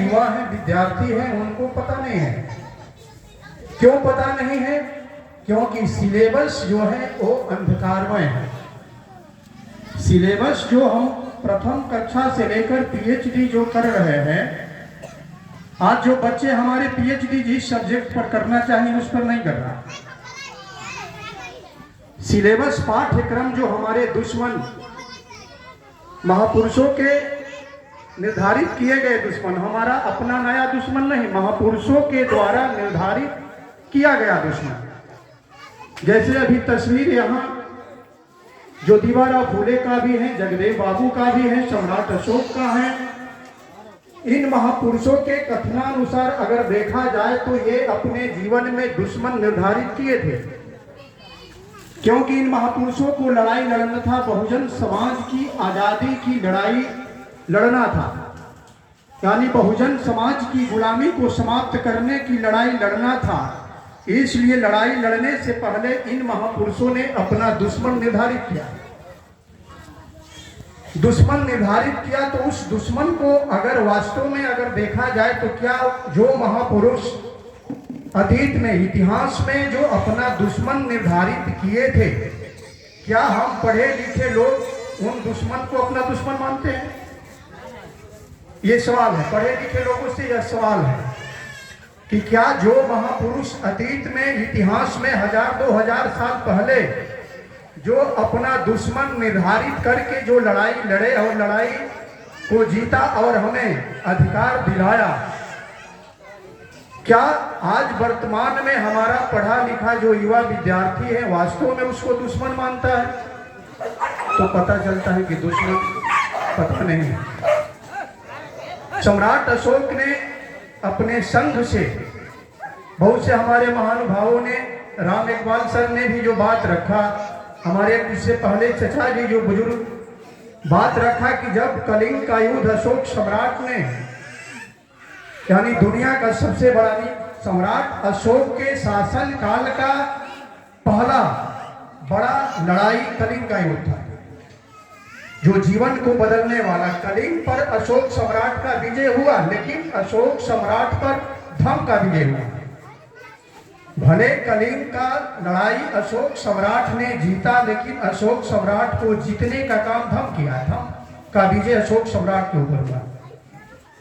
युवा हैं, विद्यार्थी हैं, उनको पता नहीं है। क्यों पता नहीं है? क्योंकि सिलेबस जो है वो अंधकारमय है। सिलेबस जो हम प्रथम कक्षा से लेकर पीएचडी जो कर रहे हैं, आज जो बच्चे हमारे पीएचडी जिस सब्जेक्ट पर करना चाहिए उस पर नहीं कर रहा। सिलेबस पाठ्यक्रम जो हमारे दुश्मन महापुरुषों के निर्धारित किए गए दुश्मन, हमारा अपना नया दुश्मन नहीं, महापुरुषों के द्वारा निर्धारित किया गया दुश्मन। जैसे अभी तस्वीर यहाँ जो ज्योतिबा फूले का भी है, जगदेव बाबू का भी है, सम्राट अशोक का है। इन महापुरुषों के कथनानुसार अगर देखा जाए तो ये अपने जीवन में दुश्मन निर्धारित किए थे, क्योंकि इन महापुरुषों को लड़ाई लड़ना था, बहुजन समाज की आजादी की लड़ाई लड़ना था, यानी बहुजन समाज की गुलामी को समाप्त करने की लड़ाई लड़ना था। इसलिए लड़ाई लड़ने से पहले इन महापुरुषों ने अपना दुश्मन निर्धारित किया। दुश्मन निर्धारित किया तो उस दुश्मन को अगर वास्तव में अगर देखा जाए तो क्या जो महापुरुष अतीत में, इतिहास में जो अपना दुश्मन निर्धारित किए थे, क्या हम पढ़े लिखे लोग उन दुश्मन को अपना दुश्मन मानते हैं? ये सवाल है। पढ़े लिखे लोगों से यह सवाल है कि क्या जो महापुरुष अतीत में, इतिहास में 1000-2000 साल पहले जो अपना दुश्मन निर्धारित करके जो लड़ाई लड़े और लड़ाई को जीता और हमें अधिकार दिलाया, क्या आज वर्तमान में हमारा पढ़ा लिखा जो युवा विद्यार्थी है वास्तव में उसको दुश्मन मानता है? तो पता चलता है कि दुश्मन पता नहीं है। सम्राट अशोक ने अपने संघ से, बहुत से हमारे महानुभावों ने, राम इकबाल सर ने भी जो बात रखा, हमारे इससे पहले चचा जी जो बुजुर्ग बात रखा कि जब कलिंग का युद्ध अशोक सम्राट ने, यानी दुनिया का सबसे बड़ा सम्राट अशोक के शासन काल का पहला बड़ा लड़ाई कलिंग का युद्ध था, जो जीवन को बदलने वाला। कलिंग पर अशोक सम्राट का विजय हुआ, लेकिन अशोक सम्राट पर धम का विजय हुआ। भले कलिंग का लड़ाई अशोक सम्राट ने जीता, लेकिन अशोक सम्राट को जीतने का काम धम किया। धम का विजय अशोक सम्राट के ऊपर हुआ,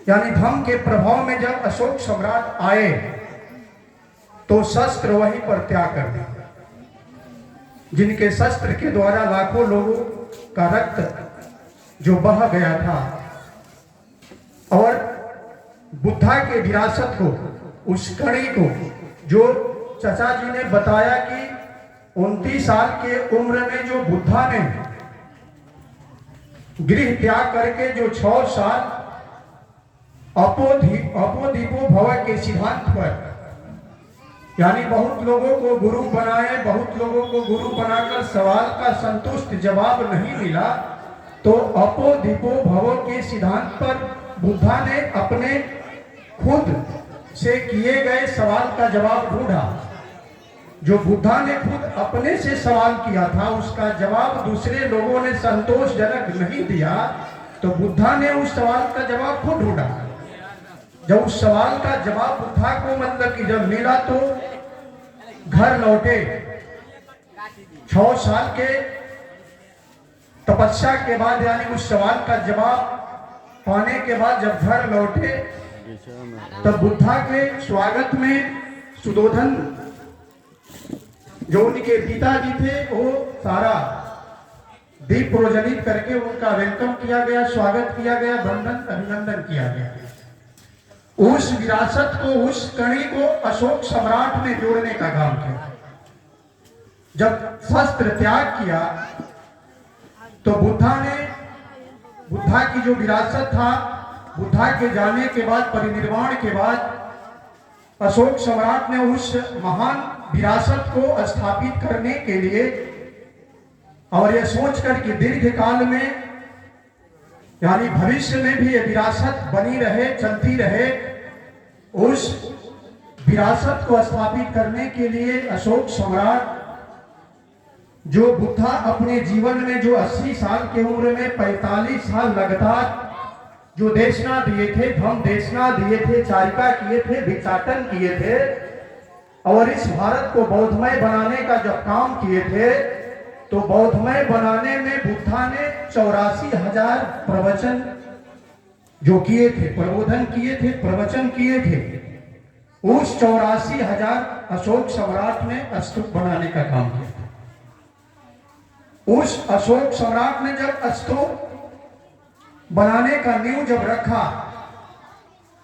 यानी धम के प्रभाव में जब अशोक सम्राट आए तो शस्त्र वहीं पर त्याग कर दिया, जिनके शस्त्र के द्वारा लाखों लोगों का रक्त जो बह गया था। और बुद्धा के विरासत को, उस कड़ी को, जो चचा जी ने बताया कि 29 साल के उम्र में जो बुद्धा ने गृह त्याग करके जो 6 साल अपोदीपो भव के सिद्धांत पर, यानी बहुत लोगों को गुरु बनाए, बहुत लोगों को गुरु बनाकर सवाल का संतुष्ट जवाब नहीं मिला, तो अपोदीपो भव के सिद्धांत पर बुद्धा ने अपने खुद से किए गए सवाल का जवाब ढूंढा। जो बुद्धा ने खुद अपने से सवाल किया था, उसका जवाब दूसरे लोगों ने संतोषजनक नहीं दिया, तो बुद्धा ने उस सवाल का जवाब खुद ढूंढा। जब उस सवाल का जवाब बुद्धा को मतलब कि जब मिला तो घर लौटे। 6 साल के तपस्या के बाद, यानी उस सवाल का जवाब पाने के बाद जब घर लौटे, तब बुद्धा के स्वागत में सुदोधन जो उनके पिताजी थे, वो सारा दीप प्रोज्वलित करके उनका वेलकम किया गया, स्वागत किया गया, वंदन अभिनंदन किया गया। उस विरासत को, उस कड़ी को अशोक सम्राट ने जोड़ने का काम किया। जब शस्त्र त्याग किया तो बुद्धा की जो विरासत था, बुद्धा के जाने के बाद, परिनिर्वाण के बाद, अशोक सम्राट ने उस महान विरासत को स्थापित करने के लिए, और यह सोचकर कि दीर्घ काल में, यानी भविष्य में भी यह विरासत बनी रहे, चलती रहे, उस विरासत को स्थापित करने के लिए अशोक सम्राट, जो बुद्धा अपने जीवन में जो 80 साल की उम्र में 45 साल लगातार जो देशना दिए थे, धम देशना दिए थे, चारिका किए थे, भिक्षाटन किए थे और इस भारत को बौद्धमय बनाने का जब काम किए थे तो बौद्धमय बनाने में बुद्धा ने 84,000 प्रवचन जो किए थे, प्रबोधन किए थे, प्रवचन किए थे। उस 84,000 अशोक सम्राट ने स्तूप बनाने का काम किया था। उस अशोक सम्राट ने जब स्तूप बनाने का नींव जब रखा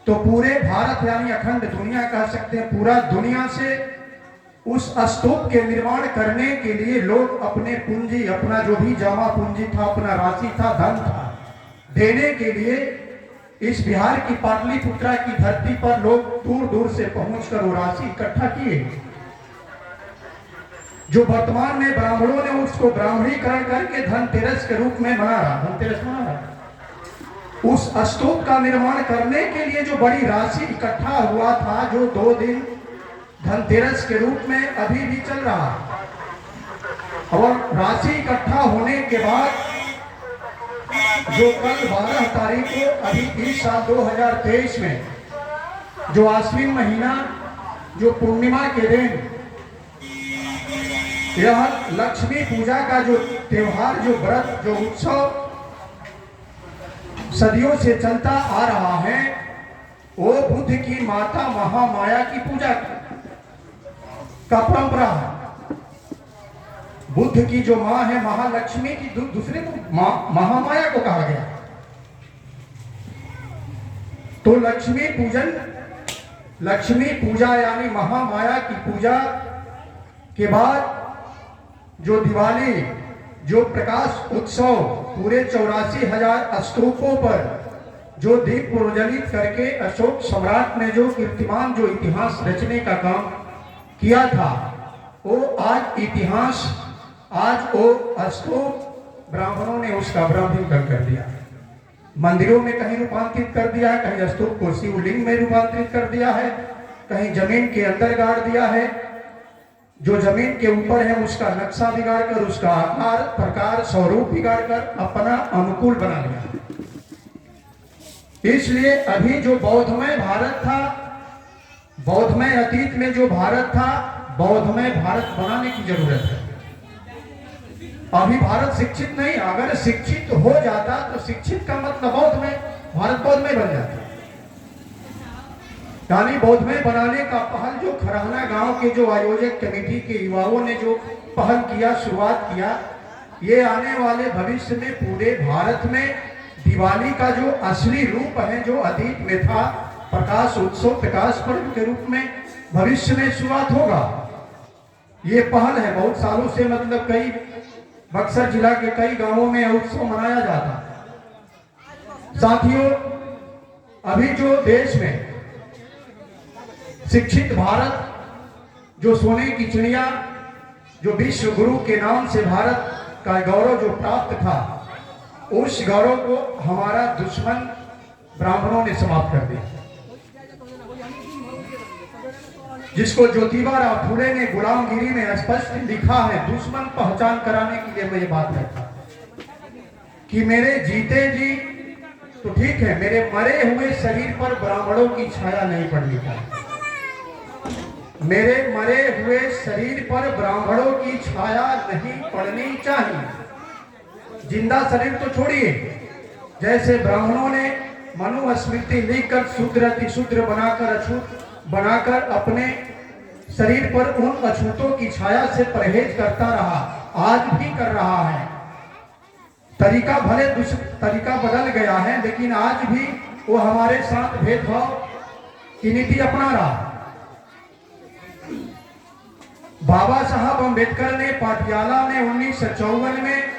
तो पूरे भारत यानी अखंड दुनिया कह सकते हैं, पूरा दुनिया से उस स्तूप के निर्माण करने के लिए लोग अपने पूंजी, अपना जो भी जमा पूंजी था, अपना राशि था, धन था, देने के लिए इस बिहार की पाटलिपुत्रा की धरती पर लोग दूर दूर से पहुंचकर वो राशि इकट्ठा किए। जो वर्तमान में ब्राह्मणों ने उसको ब्राह्मणीकरण करके धनतेरस के रूप में मना रहा, धनतेरस मना रहा। उस स्तूप का निर्माण करने के लिए जो बड़ी राशि इकट्ठा हुआ था, जो 2 दिन धनतेरस के रूप में अभी भी चल रहा है। और राशि इकट्ठा होने के बाद जो कल 12 तारीख को अभी इस साल 2023 में जो आश्विन महीना जो पूर्णिमा के दिन यह लक्ष्मी पूजा का जो त्योहार, जो व्रत, जो उत्सव सदियों से चलता आ रहा है, वो बुद्ध की माता महामाया की पूजा का परंपरा है। बुद्ध की जो मां है महालक्ष्मी की दूसरे को महामाया को कहा गया। तो लक्ष्मी पूजन, लक्ष्मी पूजा यानी महामाया की पूजा के बाद जो दिवाली, जो प्रकाश उत्सव पूरे 84,000 स्तूपों पर जो दीप प्रज्वलित करके अशोक सम्राट ने जो कीर्तिमान, जो इतिहास रचने का काम किया था, वो आज इतिहास, आज वो स्तूप ब्राह्मणों ने उसका ब्राह्मणीकरण कर दिया। मंदिरों में कहीं रूपांतरित कर दिया है, कहीं स्तूप को शिवलिंग में रूपांतरित कर दिया है, कहीं जमीन के अंदर गाड़ दिया है, जो जमीन के ऊपर है उसका नक्शा बिगाड़ कर, उसका आकार, प्रकार, स्वरूप बिगाड़ कर अपना अनुकूल बना लिया। इसलिए अभी जो बौद्धमय भारत था, बौद्धमय अतीत में जो भारत था, बौद्धमय भारत बनाने की जरूरत है। अभी भारत शिक्षित नहीं, अगर शिक्षित हो जाता तो शिक्षित का मतलब बौद्धमय, भारत बौद्धमय बन जाता। यानी बौद्धमय बनाने का पहल जो खरहना गांव के जो आयोजक कमेटी के युवाओं ने जो पहल किया, शुरुआत किया, ये आने वाले भविष्य में पूरे भारत में दिवाली का जो असली रूप है, जो अतीत में था प्रकाश उत्सव, प्रकाश पर्व के रूप में भविष्य में शुरुआत होगा। ये पहल है, बहुत सालों से, मतलब कई बक्सर जिला के कई गांवों में उत्सव मनाया जाता। साथियों, अभी जो देश में शिक्षित भारत, जो सोने की चिड़िया, जो विश्व गुरु के नाम से भारत का गौरव जो प्राप्त था, उस गौरव को हमारा दुश्मन ब्राह्मणों ने समाप्त कर दिया। जिसको ज्योतिबा राव फुले ने गुलामगिरी में स्पष्ट लिखा है, दुश्मन पहचान कराने के लिए मैं ये बात कहता कि मेरे जीते जी तो ठीक है, मेरे मरे हुए शरीर पर ब्राह्मणों की छाया नहीं पड़नी चाहिए। मेरे मरे हुए शरीर पर ब्राह्मणों की छाया नहीं पड़नी चाहिए। जिंदा शरीर तो छोड़िए, जैसे ब्राह्मणों ने मनुस्मृति लिखकर शूद्र अति शूद्र बनाकर, अछूत बनाकर अपने शरीर पर उन अछूतों की छाया से परहेज करता रहा, आज भी कर रहा है। तरीका भले तरीका बदल गया है, लेकिन आज भी वो हमारे साथ भेदभाव की नीति अपना रहा। बाबा साहब अम्बेडकर ने पाटियाला में 1954 में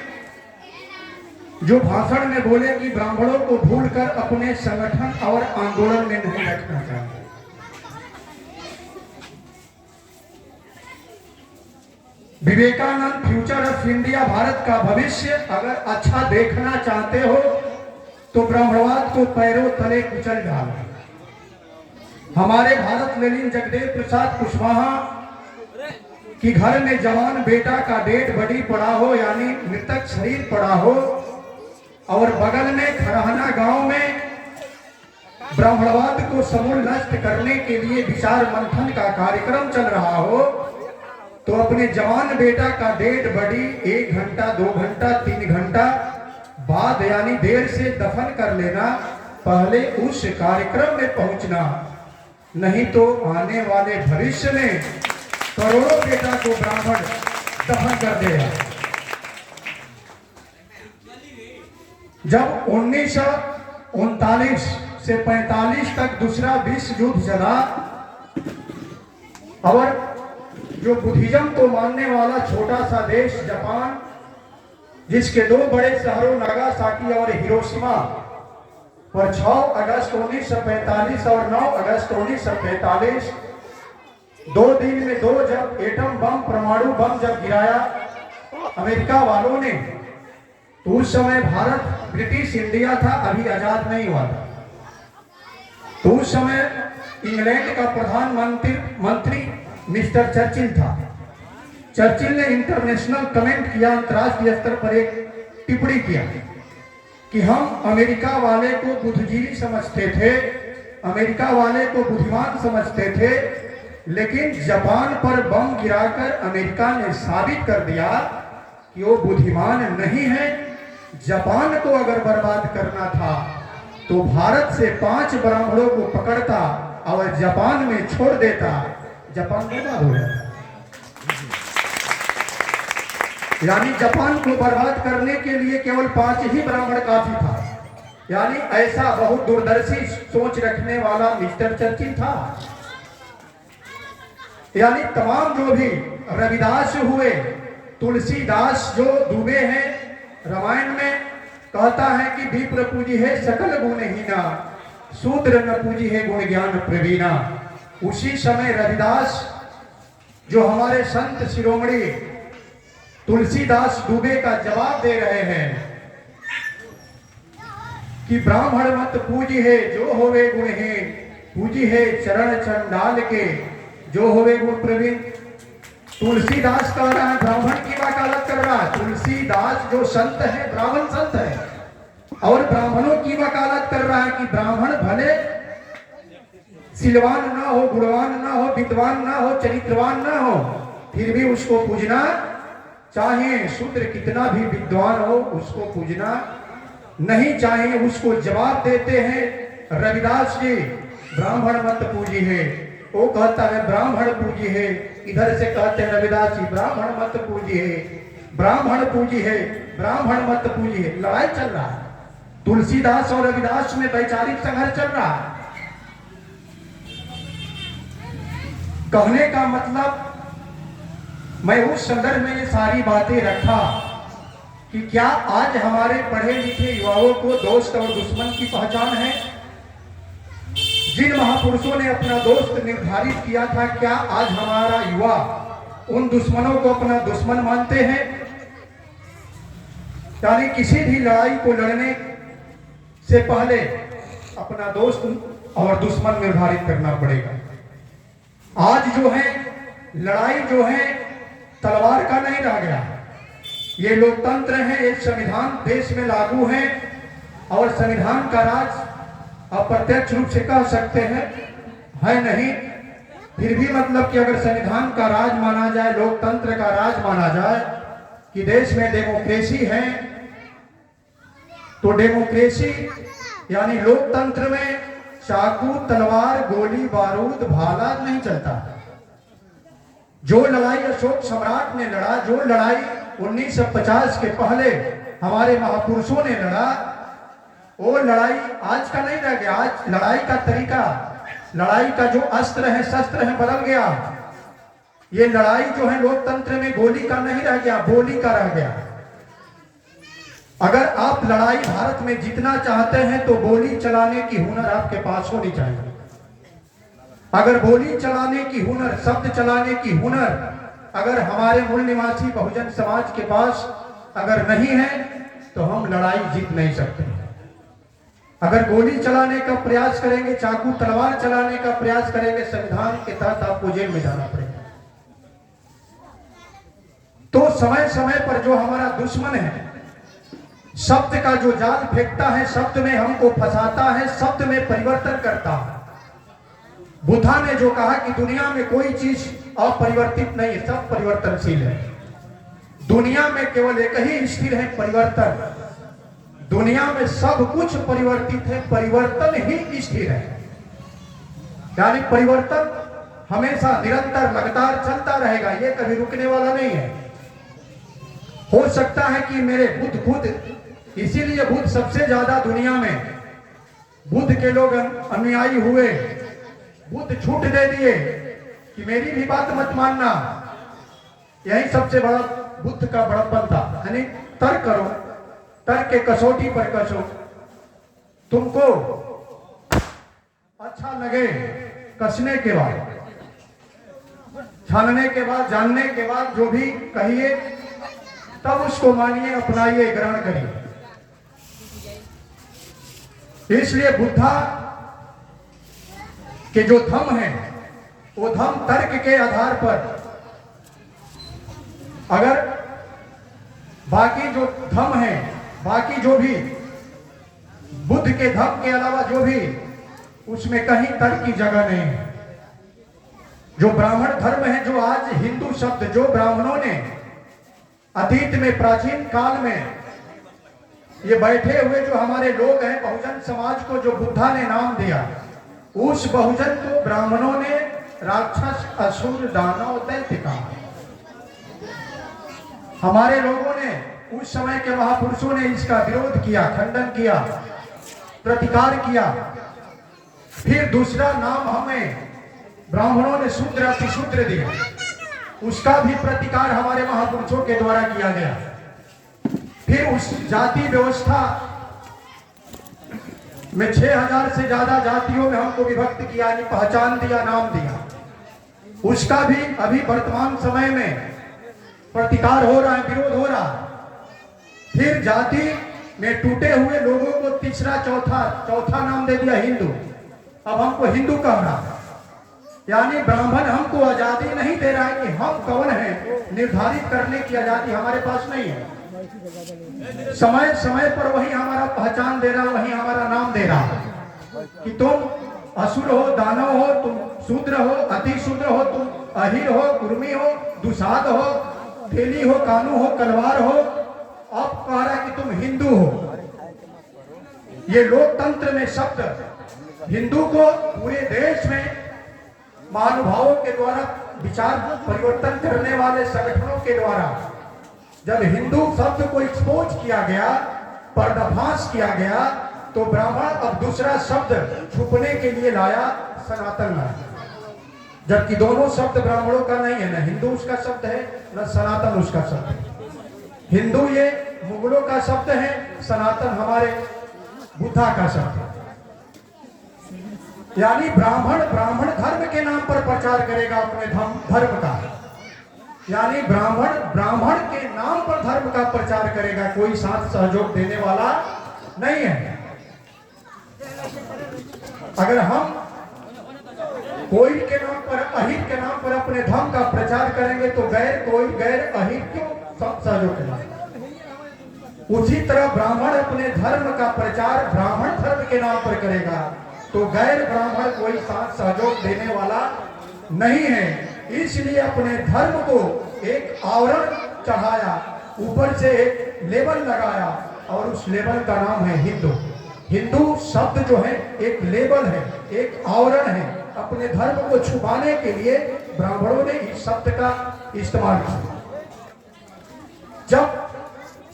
जो भाषण में बोले कि ब्राह्मणों को भूलकर अपने संगठन और आंदोलन में नहीं रखना चाहिए। Vivekananda future of India, Bharat का भविष्य अगर अच्छा देखना चाहते हो तो ब्राह्मणवाद को पैरों तले कुचल डालो। हमारे भारत लेनिन जगदेव प्रसाद कुशवाहा कि घर में जवान बेटा का डेड बॉडी पड़ा हो, यानी मृतक शरीर पड़ा हो, और बगल में खरहना गांव में ब्राह्मणवाद को समूल नष्ट करने के लिए विचार मंथन का कार्यक्रम चल रहा हो, तो अपने जवान बेटा का डेड बॉडी 1 घंटा 2 घंटा 3 घंटा बाद यानी देर से दफन कर लेना, पहले उस कार्यक्रम में पहुंचना, नहीं तो आने वाले भविष्य में करोड़ों बेटा को ब्राह्मण दफन कर देगा। जब 1939 से 45 तक दूसरा विश्व युद्ध चला और जो बुद्धिज्म को मानने वाला छोटा सा देश जापान, जिसके 2 बड़े शहरों नागासाकी और हिरोशिमा पर 6 अगस्त 1945 और 9 अगस्त 1945 2 दिन में 2 जब एटम बम परमाणु बम जब गिराया अमेरिका वालों ने, तो उस समय भारत ब्रिटिश इंडिया था, अभी आजाद नहीं हुआ था। तो उस समय इंग्लैंड का प्रधानमंत्री मिस्टर चर्चिल था। चर्चिल ने इंटरनेशनल कमेंट किया, अंतर्राष्ट्रीय स्तर पर एक टिप्पणी किया कि हम अमेरिका वाले को बुद्धिजीवी समझते थे, अमेरिका वाले को बुद्धिमान समझते थे, लेकिन जापान पर बम गिराकर अमेरिका ने साबित कर दिया कि वो बुद्धिमान नहीं है। जापान को अगर बर्बाद करना था तो भारत से 5 ब्राह्मणों को पकड़ता और जापान में छोड़ देता, जापान बर्बाद हो जाता। यानी जापान को बर्बाद करने के लिए केवल 5 ही ब्राह्मण काफी था। यानी ऐसा बहुत दूरदर्शी सोच रखने वाला मिस्टर चर्चिल था। यानी तमाम जो भी रविदास हुए, तुलसीदास जो दुबे हैं, रामायण में कहता है कि विप्र पूजी है सकल गुणहीना, शूद्र न पूजी है गुण ज्ञान प्रवीणा। उसी समय रविदास जो हमारे संत शिरोमणि तुलसीदास दुबे का जवाब दे रहे हैं कि ब्राह्मण मत पूजी है जो होवे गुणहीन, पूजी है चरण चंडाल के जो होवे गुण प्रवीण। तुलसीदास कह रहा है, ब्राह्मण की वकालत कर रहा है। तुलसीदास जो संत है, ब्राह्मण संत है, और ब्राह्मणों की वकालत कर रहा है कि ब्राह्मण भले सिलवान ना हो, गुणवान ना हो, विद्वान ना हो, चरित्रवान ना हो, फिर भी उसको पूजना चाहिए। शूद्र कितना भी विद्वान हो उसको पूजना नहीं चाहिए। उसको जवाब देते हैं रविदास जी, ब्राह्मण मत पूजी है। वो कहता है ब्राह्मण पूजी है, इधर से कहते हैं रविदास जी ब्राह्मण मत पूजी है, ब्राह्मण पूजी है, ब्राह्मण मत पूजी है। लड़ाई चल रहा है, तुलसीदास और रविदास में वैचारिक संघर्ष चल रहा है। कहने का मतलब मैं उस संदर्भ में ये सारी बातें रखा कि क्या आज हमारे पढ़े लिखे युवाओं को दोस्त और दुश्मन की पहचान है? जिन महापुरुषों ने अपना दोस्त निर्धारित किया था, क्या आज हमारा युवा उन दुश्मनों को अपना दुश्मन मानते हैं? यानी किसी भी लड़ाई को लड़ने से पहले अपना दोस्त और दुश्मन निर्धारित करना पड़ेगा। आज जो है लड़ाई जो है तलवार का नहीं रह गया। ये लोकतंत्र है, एक संविधान देश में लागू है और संविधान का राज अप्रत्यक्ष रूप से कह सकते हैं है नहीं, फिर भी मतलब कि अगर संविधान का राज माना जाए, लोकतंत्र का राज माना जाए कि देश में डेमोक्रेसी है, तो डेमोक्रेसी यानी लोकतंत्र में चाकू तलवार गोली बारूद भाला नहीं चलता। जो लड़ाई अशोक सम्राट ने लड़ा, जो लड़ाई 1950 के पहले हमारे महापुरुषों ने लड़ा, वो लड़ाई आज का नहीं रह गया। आज लड़ाई का तरीका, लड़ाई का जो अस्त्र है शस्त्र है बदल गया। ये लड़ाई जो है लोकतंत्र में गोली का नहीं रह गया, बोली का रह गया। अगर आप लड़ाई भारत में जीतना चाहते हैं तो बोली चलाने की हुनर आपके पास होनी चाहिए। अगर बोली चलाने की हुनर, शब्द चलाने की हुनर अगर हमारे मूल निवासी बहुजन समाज के पास अगर नहीं है तो हम लड़ाई जीत नहीं सकते। अगर गोली चलाने का प्रयास करेंगे, चाकू तलवार चलाने का प्रयास करेंगे, संविधान के तहत आपको जेल में जाना पड़ेगा। तो समय समय पर जो हमारा दुश्मन है शब्द का जो जाल फेंकता है, शब्द में हमको फंसाता है, शब्द में परिवर्तन करता है। बुद्धा ने जो कहा कि दुनिया में कोई चीज अपरिवर्तित नहीं है, सब परिवर्तनशील है। दुनिया में केवल एक ही स्थिर है, परिवर्तन। दुनिया में सब कुछ परिवर्तित है, परिवर्तन ही स्थिर है। यानी परिवर्तन हमेशा निरंतर लगातार चलता रहेगा, ये कभी रुकने वाला नहीं है। हो सकता है कि मेरे बुद्ध खुद, इसीलिए बुद्ध सबसे ज्यादा दुनिया में बुद्ध के लोग अनुयायी हुए। बुद्ध छूट दे दिए कि मेरी भी बात मत मानना। यही सबसे बड़ा बुद्ध का बड़प्पन था। यानी तर्क करो, तर्क के कसौटी पर कसो, तुमको अच्छा लगे कसने के बाद, छानने के बाद, जानने के बाद जो भी कहिए, तब उसको मानिए, अपनाइए, ग्रहण करिए। इसलिए बुद्धा के जो धम्म है, वो धम्म तर्क के आधार पर, अगर बाकी जो धम्म है, बाकी जो भी बुद्ध के धम्म के अलावा जो भी, उसमें कहीं तर्क की जगह नहीं है। जो ब्राह्मण धर्म है, जो आज हिंदू शब्द जो ब्राह्मणों ने अतीत में, प्राचीन काल में, ये बैठे हुए जो हमारे लोग हैं, बहुजन समाज को जो बुद्धा ने नाम दिया, उस बहुजन को ब्राह्मणों ने राक्षस, असुर, दानव, दैत्य कहा। हमारे लोगों ने, उस समय के महापुरुषों ने इसका विरोध किया, खंडन किया, प्रतिकार किया। फिर दूसरा नाम हमें ब्राह्मणों ने शूद्र, अतिशूद्र दिया, उसका भी प्रतिकार हमारे महापुरुषों के द्वारा किया गया। फिर उस जाति व्यवस्था में 6000 से ज्यादा जातियों में हमको विभक्त किया, यानी पहचान दिया, नाम दिया। उसका भी अभी वर्तमान समय में प्रतिकार हो रहा है, विरोध हो रहा है। फिर जाति में टूटे हुए लोगों को तीसरा, चौथा नाम दे दिया, हिंदू। अब हमको हिंदू कह रहा है, यानी ब्राह्मण हमको आजादी नहीं दे रहा है कि हम कौन हैं, निर्धारित करने की आजादी हमारे पास नहीं है। समय समय पर वही हमारा पहचान दे रहा, वही हमारा नाम दे रहा कि तुम असुर हो, दानव हो, तुम शूद्र हो, अति शूद्र हो, तुम अहिर हो, कुर्मी हो, दुसाध हो, तेली हो, कानू हो, कलवार हो। अब कह रहा कि तुम हिंदू हो। ये लोकतंत्र में शब्द हिंदू को पूरे देश में महानुभावों के द्वारा, विचार परिवर्तन करने वाले संगठनों के द्वारा जब हिंदू शब्द को एक्सपोज किया गया, पर्दाफाश किया गया, तो ब्राह्मण अब दूसरा शब्द छुपने के लिए लाया, सनातन लाया। जबकि दोनों शब्द ब्राह्मणों का नहीं है, न हिंदू उसका शब्द है, न सनातन उसका शब्द है। हिंदू ये मुगलों का शब्द है, सनातन हमारे बुद्धा का शब्द है। यानी ब्राह्मण धर्म के नाम पर प्रचार करेगा अपने धर्म का, यानी ब्राह्मण के नाम पर धर्म का प्रचार करेगा, कोई साथ सहयोग देने वाला नहीं है। अगर हम कोई के नाम पर, अहिर के नाम पर अपने धर्म का प्रचार करेंगे तो गैर अहिर क्यों सहयोग करेंगे? उसी तरह ब्राह्मण अपने धर्म का प्रचार ब्राह्मण धर्म के नाम पर करेगा तो गैर ब्राह्मण कोई साथ सहयोग देने वाला नहीं है। इसलिए अपने धर्म को एक आवरण चढ़ाया, ऊपर से एक लेबल लगाया, और उस लेबल का नाम है हिंदू। हिंदू शब्द जो है एक लेबल है, एक आवरण है। अपने धर्म को छुपाने के लिए ब्राह्मणों ने इस शब्द का इस्तेमाल किया। जब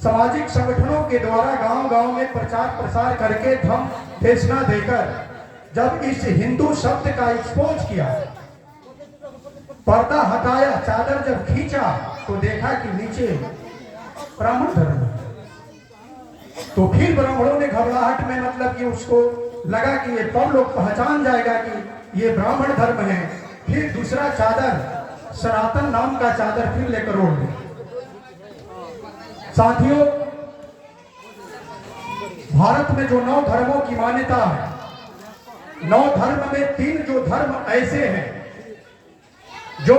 सामाजिक संगठनों के द्वारा गांव-गांव में प्रचार प्रसार करके धम्म देशना देकर जब इस हिंदू शब्द का एक्सपोज किया, पर्दा हटाया, चादर जब खींचा तो देखा कि नीचे ब्राह्मण धर्म, तो फिर ब्राह्मणों ने घबराहट में, मतलब कि उसको लगा कि ये तब लोग पहचान जाएगा कि ये ब्राह्मण धर्म है। फिर दूसरा चादर, सनातन नाम का चादर फिर लेकर ओढ़ ली। साथियों, भारत में जो 9 धर्मों की मान्यता है, 9 धर्म में 3 जो धर्म ऐसे हैं जो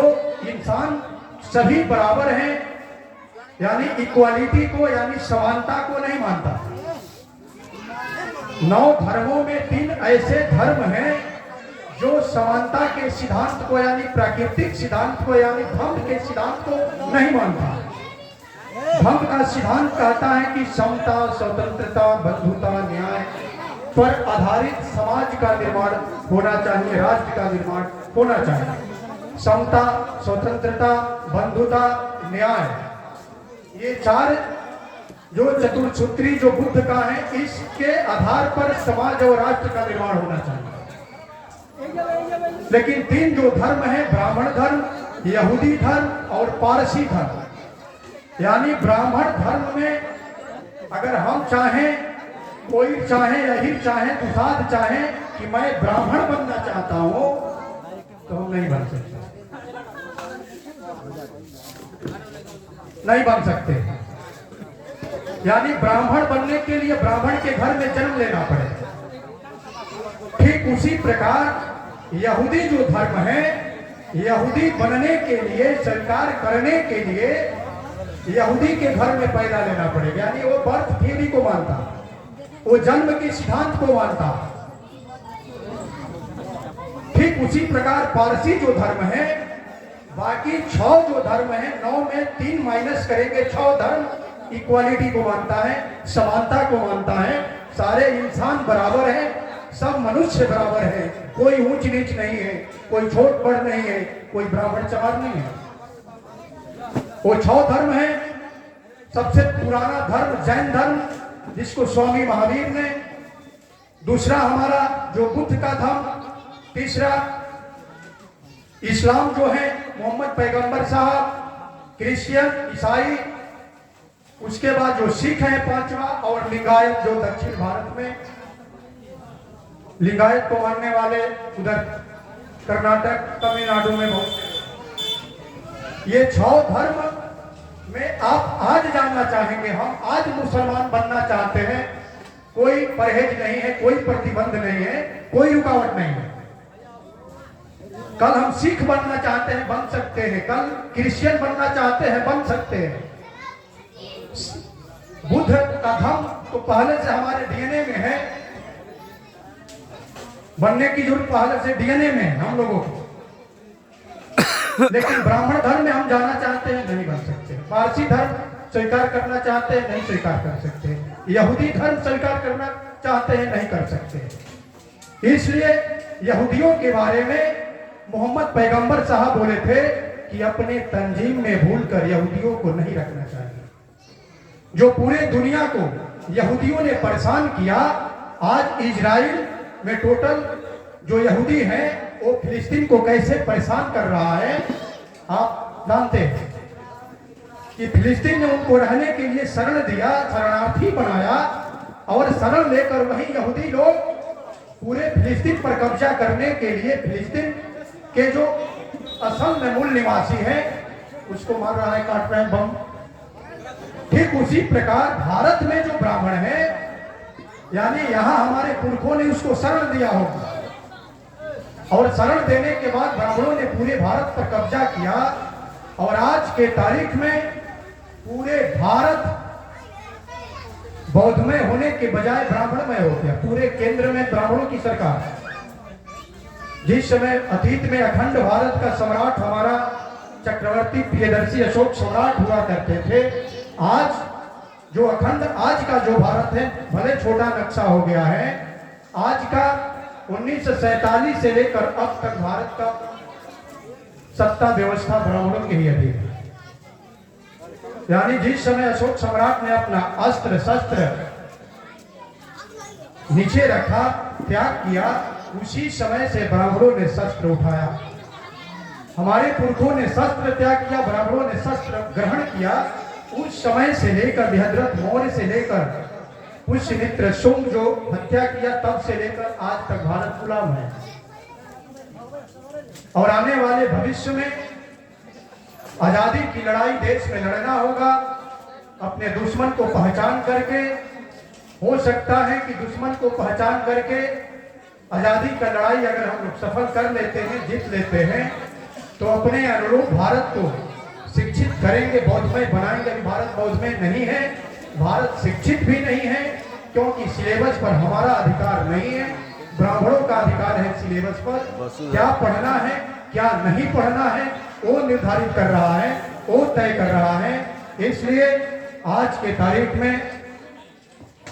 इंसान सभी बराबर हैं, यानी इक्वालिटी को, यानी समानता को नहीं मानता। 9 धर्मों में 3 ऐसे धर्म हैं जो समानता के सिद्धांत को, यानी प्राकृतिक सिद्धांत को, यानी धम्म के सिद्धांत को नहीं मानता। धम्म का सिद्धांत कहता है कि समता, स्वतंत्रता, बंधुता, न्याय पर आधारित समाज का निर्माण होना चाहिए, राष्ट्र का निर्माण होना चाहिए। समता, स्वतंत्रता, बंधुता, न्याय, ये 4 जो चतुर्सूत्री जो बुद्ध का है, इसके आधार पर समाज और राष्ट्र का निर्माण होना चाहिए। लेकिन 3 जो धर्म है, ब्राह्मण धर्म, यहूदी धर्म और पारसी धर्म, यानी ब्राह्मण धर्म में अगर हम चाहें, कोई चाहे, यही चाहे, दुसाध चाहे कि मैं ब्राह्मण बनना चाहता हूं, तो हम नहीं बन सकते, नहीं बन सकते। यानी ब्राह्मण बनने के लिए ब्राह्मण के घर में जन्म लेना पड़ेगा। ठीक उसी प्रकार यहूदी जो धर्म है, यहूदी बनने के लिए, स्वीकार करने के लिए यहूदी के घर में पैदा लेना पड़ेगा। यानी वो बर्थ थ्योरी को मानता, वो जन्म के सिद्धांत को मानता। ठीक उसी प्रकार पारसी जो धर्म है, बाकी 6 जो धर्म है, 9 में 3 माइनस करेंगे, 6 धर्म इक्वालिटी को मानता है, समानता को मानता है, सारे इंसान बराबर हैं, सब मनुष्य बराबर है, कोई ऊंच नीच नहीं है, कोई छोट बड़ नहीं है, कोई ब्राह्मण चमार नहीं है। वो 6 धर्म है। सबसे पुराना धर्म जैन धर्म, जिसको स्वामी महावीर ने, दूसरा हमारा जो बुद्ध का धर्म, तीसरा इस्लाम जो है मोहम्मद पैगंबर साहब, क्रिश्चियन, ईसाई, उसके बाद जो सिख है 5वां, और लिंगायत जो दक्षिण भारत में, लिंगायत को मानने वाले उधर कर्नाटक, तमिलनाडु में बहुत। ये 6 धर्म में आप आज जानना चाहेंगे, हम आज मुसलमान बनना चाहते हैं, कोई परहेज नहीं है, कोई प्रतिबंध नहीं है, कोई रुकावट नहीं है। कल हम सिख बनना चाहते हैं, बन सकते हैं, कल क्रिश्चियन बनना चाहते हैं, बन सकते हैं। बुद्ध का धर्म तो पहले से हमारे डीएनए में है, बनने की जरूरत पहले से डीएनए में है हम लोगों को। लेकिन ब्राह्मण धर्म में हम जाना चाहते हैं, नहीं बन सकते। पारसी धर्म स्वीकार करना चाहते हैं, नहीं स्वीकार कर सकते। यहूदी धर्म स्वीकार करना चाहते हैं, नहीं कर सकते। इसलिए यहूदियों के बारे में मोहम्मद पैगंबर साहब बोले थे कि अपने तंजीम में भूलकर यहूदियों को नहीं रखना चाहिए। जो पूरे दुनिया को यहूदियों ने परेशान किया, आज इजराइल में टोटल जो यहूदी हैं वो फिलिस्तीन को कैसे परेशान कर रहा है, आप जानते हैं कि फिलिस्तीन ने उनको रहने के लिए शरण दिया, शरणार्थी बनाया, और शरण लेकर वही यहूदी लोग पूरे फिलिस्तीन पर कब्जा करने के लिए फिलिस्तीन के जो असल में मूल निवासी है उसको मार रहा है, काट रहे हैं बम। ठीक उसी प्रकार भारत में जो ब्राह्मण है, यानी यहाँ हमारे पुरखों ने उसको शरण दिया होगा, और शरण देने के बाद ब्राह्मणों ने पूरे भारत पर कब्जा किया, और आज के तारीख में पूरे भारत बौद्धमय होने के बजाय ब्राह्मणमय हो गया। पूरे केंद्र में ब्राह्मणों की सरकार। जिस समय अतीत में अखंड भारत का सम्राट हमारा चक्रवर्ती प्रियदर्शी अशोक सम्राट हुआ करते थे, आज जो अखंड आज का जो भारत है, भले छोटा नक्शा हो गया है, आज का 1947 से लेकर अब तक भारत का सत्ता व्यवस्था ब्राह्मणों के ही अधीन है। यानी जिस समय अशोक सम्राट ने अपना अस्त्र शस्त्र नीचे रखा, त्याग किया, उसी समय से ब्राह्मणों ने शस्त्र उठाया। हमारे पुरखों ने शस्त्र त्याग किया, ब्राह्मणों ने शस्त्र ग्रहण किया। उस समय से लेकर बृहद्रथ मौर्य से लेकर पुष्यमित्र शुंग जो हत्या किया, तब से लेकर आज तक भारत गुलाम है। और आने वाले भविष्य में आजादी की लड़ाई देश में लड़ना होगा, अपने दुश्मन को पहचान करके। हो सकता है कि दुश्मन को पहचान करके आजादी का लड़ाई अगर हम सफल कर लेते हैं, जीत लेते हैं, तो अपने अनुरूप भारत को शिक्षित करेंगे, बौद्धमय बनाएंगे। अभी भारत बौद्धमय नहीं है, भारत शिक्षित भी नहीं है, क्योंकि सिलेबस पर हमारा अधिकार नहीं है। ब्राह्मणों का अधिकार है सिलेबस पर, क्या पढ़ना है क्या नहीं पढ़ना है वो निर्धारित कर रहा है, वो तय कर रहा है। इसलिए आज के तारीख में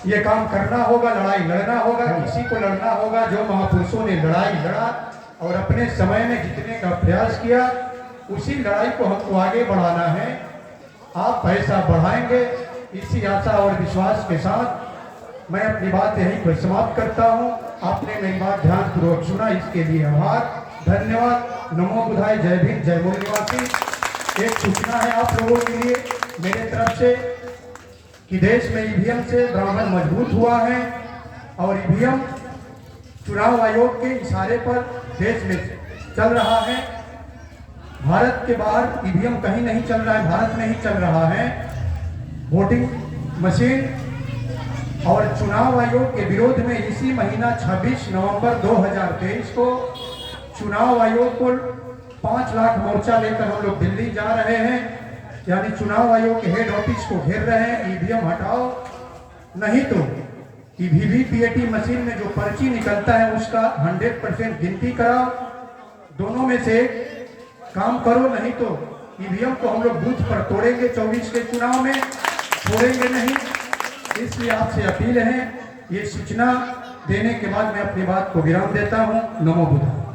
ये काम करना होगा, लड़ाई लड़ना होगा, इसी को लड़ना होगा जो महापुरुषों ने लड़ाई लड़ा और अपने समय में जीतने का प्रयास किया। उसी लड़ाई को हमको आगे बढ़ाना है। आप पैसा बढ़ाएंगे, इसी आशा और विश्वास के साथ मैं अपनी बात यहीं पर समाप्त करता हूँ। आपने मेरी बात ध्यानपूर्वक सुना, इसके लिए आभार, धन्यवाद। नमो बुधाय, जय भीम, जय मूल निवासी। एक सूचना है आप लोगों के लिए मेरे तरफ से कि देश में ईवीएम से ब्राह्मण मजबूत हुआ है और ईवीएम चुनाव आयोग के इशारे पर देश में चल रहा है। भारत के बाहर ईवीएम कहीं नहीं चल रहा है, भारत में ही चल रहा है। वोटिंग मशीन और चुनाव आयोग के विरोध में इसी महीना 26 नवंबर 2023 को चुनाव आयोग को 5 लाख मोर्चा लेकर हम लोग दिल्ली जा रहे हैं, यानी चुनाव आयोग के हेड ऑफिस को घेर रहे हैं। ईवीएम हटाओ, नहीं तो वीवीपीएटी मशीन में जो पर्ची निकलता है उसका 100% गिनती कराओ। दोनों में से काम करो, नहीं तो ईवीएम को हम लोग बूथ पर तोड़ेंगे। 24 के चुनाव में छोड़ेंगे नहीं। इसलिए आपसे अपील है, ये सूचना देने के बाद मैं अपनी बात को विराम देता हूँ। नमो बुद्धाय।